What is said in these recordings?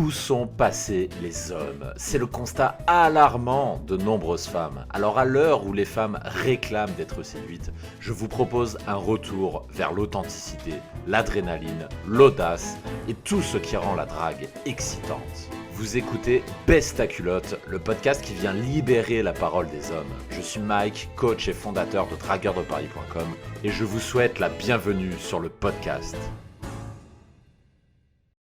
Où sont passés les hommes? C'est le constat alarmant de nombreuses femmes. Alors à l'heure où les femmes réclament d'être séduites, je vous propose un retour vers l'authenticité, l'adrénaline, l'audace et tout ce qui rend la drague excitante. Vous écoutez Baisse ta culotte, le podcast qui vient libérer la parole des hommes. Je suis Mike, coach et fondateur de dragueurdeparis.com et je vous souhaite la bienvenue sur le podcast.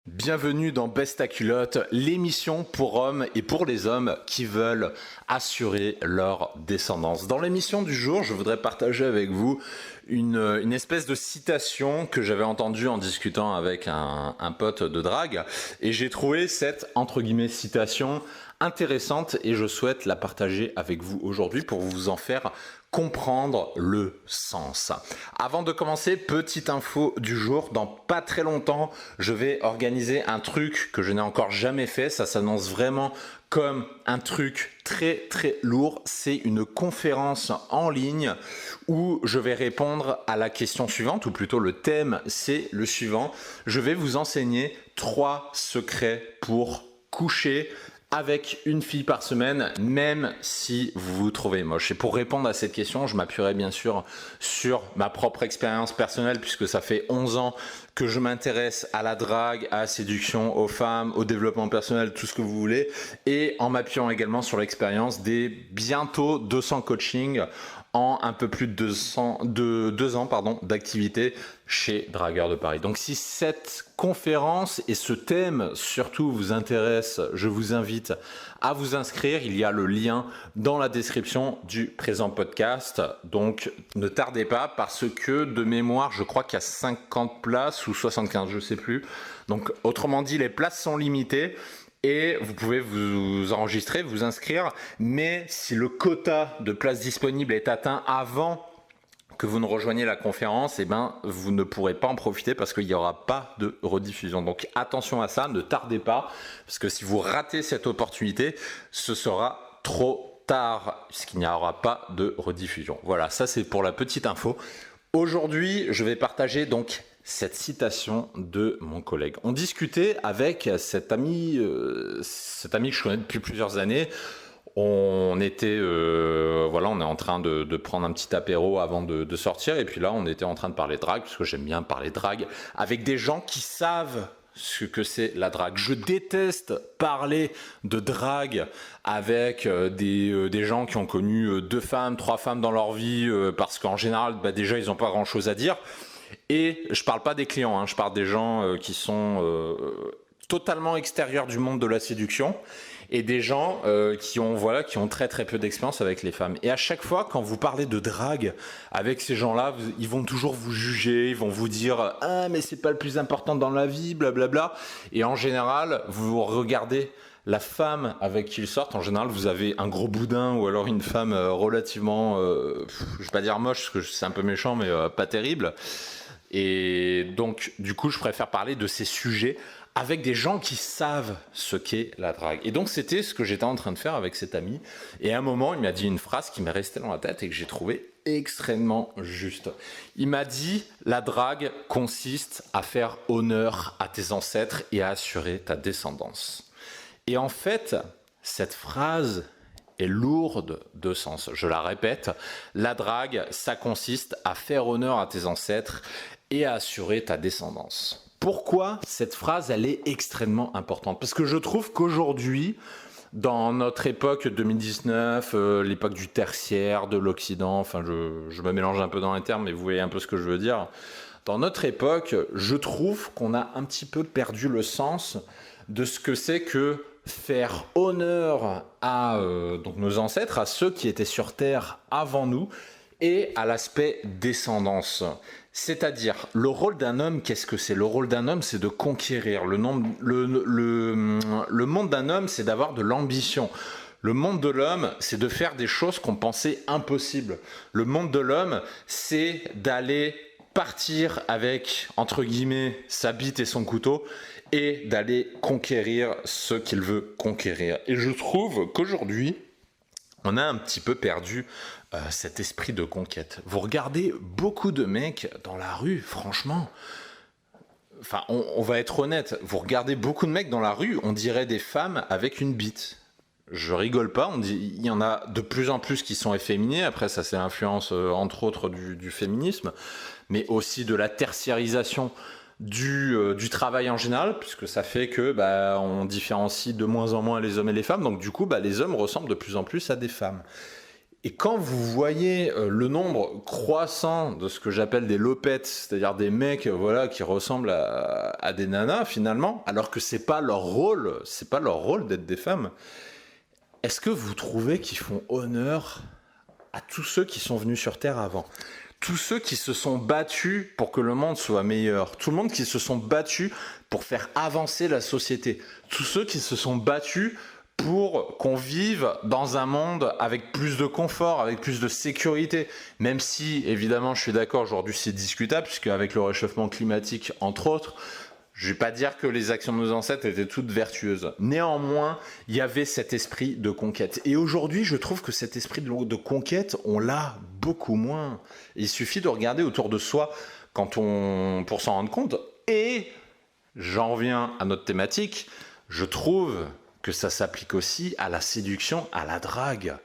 Bienvenue dans Baisse ta culotte, l'émission pour hommes et pour les hommes qui veulent assurer leur descendance. Dans l'émission du jour, je voudrais partager avec vous une espèce de citation que j'avais entendue en discutant avec un pote de drague. Et j'ai trouvé cette, entre guillemets, citation intéressante et je souhaite la partager avec vous aujourd'hui pour vous en faire comprendre le sens. Avant de commencer, petite info du jour, dans pas très longtemps, je vais organiser un truc que je n'ai encore jamais fait, ça s'annonce vraiment comme un truc très très lourd, c'est une conférence en ligne où je vais répondre à la question suivante, ou plutôt le thème c'est le suivant, je vais vous enseigner 3 secrets pour coucher avec une fille par semaine, même si vous vous trouvez moche. Et pour répondre à cette question, je m'appuierai bien sûr sur ma propre expérience personnelle, puisque ça fait 11 ans que je m'intéresse à la drague, à la séduction, aux femmes, au développement personnel, tout ce que vous voulez, et en m'appuyant également sur l'expérience des bientôt 200 coachings en un peu plus de 2 ans d'activité chez Dragueur de Paris. Donc si cette conférence et ce thème surtout vous intéresse, je vous invite à vous inscrire. Il y a le lien dans la description du présent podcast. Donc ne tardez pas parce que de mémoire, je crois qu'il y a 50 places ou 75, je ne sais plus. Donc autrement dit, les places sont limitées. Et vous pouvez vous enregistrer, vous inscrire, mais si le quota de places disponibles est atteint avant que vous ne rejoigniez la conférence, eh ben, vous ne pourrez pas en profiter parce qu'il n'y aura pas de rediffusion. Donc attention à ça, ne tardez pas, parce que si vous ratez cette opportunité, ce sera trop tard, puisqu'il n'y aura pas de rediffusion. Voilà, ça c'est pour la petite info. Aujourd'hui, je vais partager donc cette citation de mon collègue. On discutait avec cet ami que je connais depuis plusieurs années. On était, on est en train de prendre un petit apéro avant de sortir. Et puis là, on était en train de parler drague, parce que j'aime bien parler drague, avec des gens qui savent ce que c'est la drague. Je déteste parler de drague avec des gens qui ont connu 2 femmes, 3 femmes dans leur vie, parce qu'en général, déjà, ils n'ont pas grand-chose à dire. Et je parle pas des clients, je parle des gens qui sont totalement extérieurs du monde de la séduction et des gens qui ont très très peu d'expérience avec les femmes. Et à chaque fois, quand vous parlez de drague avec ces gens-là, ils vont toujours vous juger, ils vont vous dire « Ah, mais c'est pas le plus important dans la vie, blablabla ». Et en général, vous regardez la femme avec qui ils sortent, en général, vous avez un gros boudin ou alors une femme relativement, je vais pas dire moche parce que c'est un peu méchant, mais pas terrible. Et donc, du coup, je préfère parler de ces sujets avec des gens qui savent ce qu'est la drague. Et donc, c'était ce que j'étais en train de faire avec cet ami. Et à un moment, il m'a dit une phrase qui m'est restée dans la tête et que j'ai trouvée extrêmement juste. Il m'a dit « La drague consiste à faire honneur à tes ancêtres et à assurer ta descendance ». Et en fait, cette phrase est lourde de sens. Je la répète, la drague, ça consiste à faire honneur à tes ancêtres et à assurer ta descendance. Pourquoi cette phrase, elle est extrêmement importante? Parce que je trouve qu'aujourd'hui, dans notre époque 2019, l'époque du tertiaire, de l'Occident, enfin je me mélange un peu dans les termes, mais vous voyez un peu ce que je veux dire. Dans notre époque, je trouve qu'on a un petit peu perdu le sens de ce que c'est que faire honneur à donc nos ancêtres, à ceux qui étaient sur Terre avant nous, et à l'aspect descendance. C'est-à-dire, le rôle d'un homme, qu'est-ce que c'est? Le rôle d'un homme, c'est de conquérir. Le monde d'un homme, c'est d'avoir de l'ambition. Le monde de l'homme, c'est de faire des choses qu'on pensait impossibles. Le monde de l'homme, c'est d'aller partir avec, entre guillemets, sa bite et son couteau et d'aller conquérir ce qu'il veut conquérir. Et je trouve qu'aujourd'hui, on a un petit peu perdu cet esprit de conquête. Vous regardez beaucoup de mecs dans la rue, franchement, enfin, on va être honnête, vous regardez beaucoup de mecs dans la rue, on dirait des femmes avec une bite. Je rigole pas, on dit, il y en a de plus en plus qui sont efféminés, après ça c'est l'influence entre autres du féminisme, mais aussi de la tertiarisation du travail en général, puisque ça fait que on différencie de moins en moins les hommes et les femmes, donc du coup les hommes ressemblent de plus en plus à des femmes. Et quand vous voyez le nombre croissant de ce que j'appelle des lopettes, c'est-à-dire des mecs qui ressemblent à des nanas finalement, alors que c'est pas leur rôle d'être des femmes, est-ce que vous trouvez qu'ils font honneur à tous ceux qui sont venus sur Terre avant ? Tous ceux qui se sont battus pour que le monde soit meilleur, tout le monde qui se sont battus pour faire avancer la société, tous ceux qui se sont battus pour qu'on vive dans un monde avec plus de confort, avec plus de sécurité, même si, évidemment, je suis d'accord, aujourd'hui c'est discutable, puisque avec le réchauffement climatique, entre autres, je ne vais pas dire que les actions de nos ancêtres étaient toutes vertueuses. Néanmoins, il y avait cet esprit de conquête. Et aujourd'hui, je trouve que cet esprit de conquête, on l'a beaucoup moins. Il suffit de regarder autour de soi pour s'en rendre compte. Et j'en reviens à notre thématique, je trouve que ça s'applique aussi à la séduction, à la drague.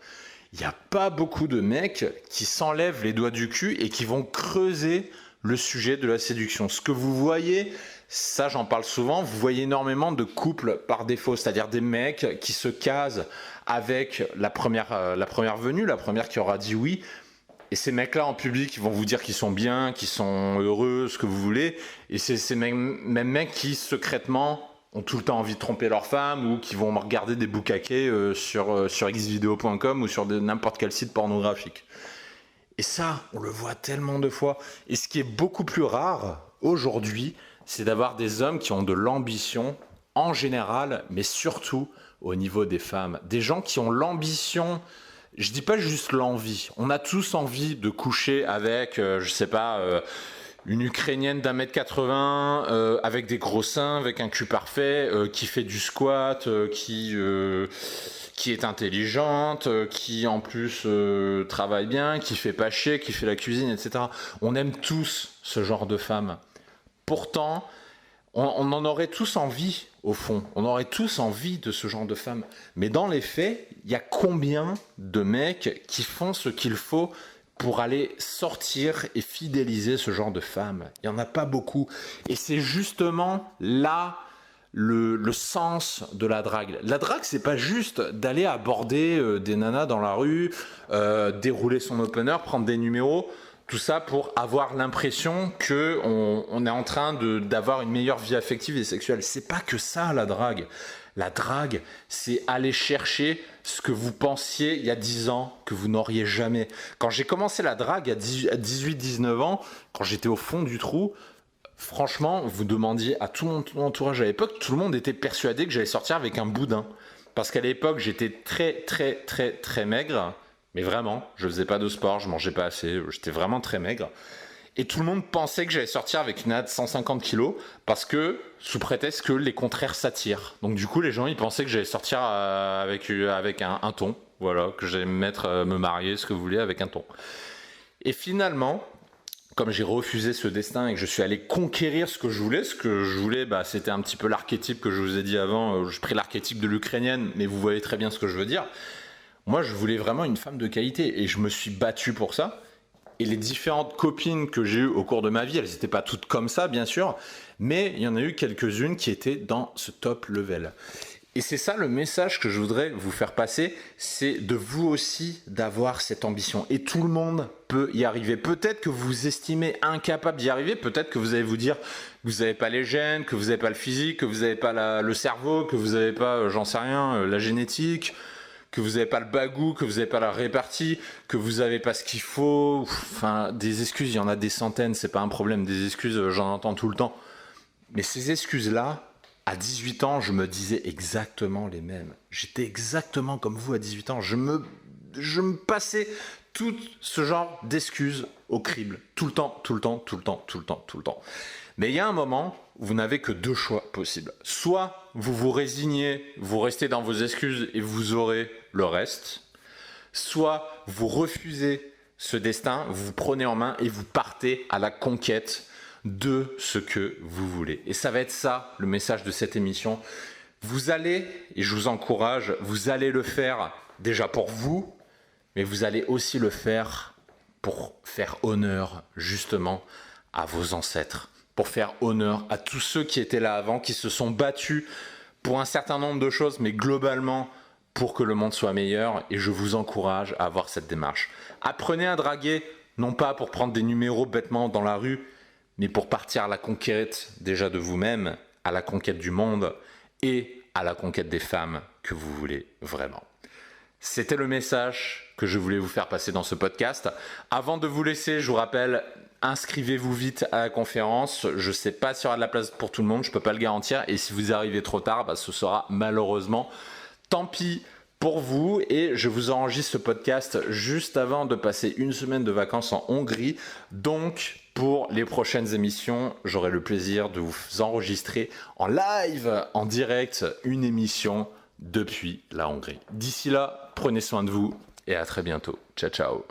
Il n'y a pas beaucoup de mecs qui s'enlèvent les doigts du cul et qui vont creuser le sujet de la séduction. Ce que vous voyez, ça j'en parle souvent, vous voyez énormément de couples par défaut, c'est-à-dire des mecs qui se casent avec la première venue, la première qui aura dit oui, et ces mecs-là en public, ils vont vous dire qu'ils sont bien, qu'ils sont heureux, ce que vous voulez, et c'est ces mêmes mecs qui secrètement ont tout le temps envie de tromper leur femme ou qui vont regarder des boucaquets sur xvideo.com ou sur n'importe quel site pornographique. Et ça, on le voit tellement de fois. Et ce qui est beaucoup plus rare aujourd'hui, c'est d'avoir des hommes qui ont de l'ambition en général, mais surtout au niveau des femmes. Des gens qui ont l'ambition, je dis pas juste l'envie. On a tous envie de coucher avec, une Ukrainienne d'1m80 avec des gros seins, avec un cul parfait, qui fait du squat, qui est intelligente, qui en plus travaille bien, qui fait pas chier, qui fait la cuisine, etc. On aime tous ce genre de femmes. Pourtant, on en aurait tous envie, au fond. On aurait tous envie de ce genre de femmes. Mais dans les faits, il y a combien de mecs qui font ce qu'il faut pour aller sortir et fidéliser ce genre de femmes? Il n'y en a pas beaucoup. Et c'est justement là le sens de la drague. La drague, c'est pas juste d'aller aborder des nanas dans la rue, dérouler son opener, prendre des numéros, tout ça pour avoir l'impression qu'on est en train d'avoir une meilleure vie affective et sexuelle. C'est pas que ça, la drague. La drague, c'est aller chercher ce que vous pensiez il y a 10 ans que vous n'auriez jamais. Quand j'ai commencé la drague à 18-19 ans, quand j'étais au fond du trou, franchement, vous demandiez à tout mon entourage à l'époque, tout le monde était persuadé que j'allais sortir avec un boudin. Parce qu'à l'époque, j'étais très maigre. Mais vraiment, je faisais pas de sport, je mangeais pas assez, j'étais vraiment très maigre. Et tout le monde pensait que j'allais sortir avec une nana de 150 kilos parce que, sous prétexte que les contraires s'attirent. Donc du coup, les gens, ils pensaient que j'allais sortir avec un thon. Voilà, que j'allais me marier, ce que vous voulez, avec un thon. Et finalement, comme j'ai refusé ce destin et que je suis allé conquérir ce que je voulais, c'était un petit peu l'archétype que je vous ai dit avant. J'ai pris l'archétype de l'Ukrainienne, mais vous voyez très bien ce que je veux dire. Moi, je voulais vraiment une femme de qualité et je me suis battu pour ça. Et les différentes copines que j'ai eues au cours de ma vie, elles n'étaient pas toutes comme ça, bien sûr, mais il y en a eu quelques-unes qui étaient dans ce top level. Et c'est ça le message que je voudrais vous faire passer, c'est de vous aussi d'avoir cette ambition. Et tout le monde peut y arriver. Peut-être que vous vous estimez incapable d'y arriver, peut-être que vous allez vous dire que vous n'avez pas les gènes, que vous n'avez pas le physique, que vous n'avez pas le cerveau, que vous n'avez pas, j'en sais rien, la génétique, que vous n'avez pas le bagou, que vous n'avez pas la répartie, que vous n'avez pas ce qu'il faut. Enfin, des excuses, il y en a des centaines, c'est pas un problème. Des excuses, j'en entends tout le temps. Mais ces excuses-là, à 18 ans, je me disais exactement les mêmes. J'étais exactement comme vous à 18 ans. Je me passais tout ce genre d'excuses au crible. Tout le temps. Mais il y a un moment où vous n'avez que deux choix possibles. Soit vous vous résignez, vous restez dans vos excuses et vous aurez le reste. Soit vous refusez ce destin, vous vous prenez en main et vous partez à la conquête de ce que vous voulez. Et ça va être ça le message de cette émission. Vous allez, et je vous encourage, vous allez le faire déjà pour vous, mais vous allez aussi le faire pour faire honneur justement à vos ancêtres, pour faire honneur à tous ceux qui étaient là avant, qui se sont battus pour un certain nombre de choses, mais globalement pour que le monde soit meilleur. Et je vous encourage à avoir cette démarche. Apprenez à draguer, non pas pour prendre des numéros bêtement dans la rue, mais pour partir à la conquête déjà de vous-même, à la conquête du monde et à la conquête des femmes que vous voulez vraiment. C'était le message que je voulais vous faire passer dans ce podcast. Avant de vous laisser, je vous rappelle, inscrivez-vous vite à la conférence. Je ne sais pas s'il y aura de la place pour tout le monde, je ne peux pas le garantir. Et si vous arrivez trop tard, ce sera malheureusement tant pis pour vous. Et je vous enregistre ce podcast juste avant de passer une semaine de vacances en Hongrie. Donc, pour les prochaines émissions, j'aurai le plaisir de vous enregistrer en live, en direct, une émission depuis la Hongrie. D'ici là, prenez soin de vous et à très bientôt. Ciao, ciao.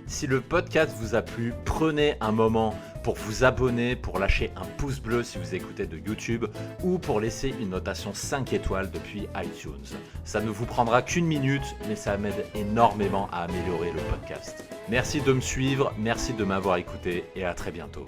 Si le podcast vous a plu, prenez un moment pour vous abonner, pour lâcher un pouce bleu si vous écoutez de YouTube ou pour laisser une notation 5 étoiles depuis iTunes. Ça ne vous prendra qu'une minute, mais ça m'aide énormément à améliorer le podcast. Merci de me suivre, merci de m'avoir écouté et à très bientôt.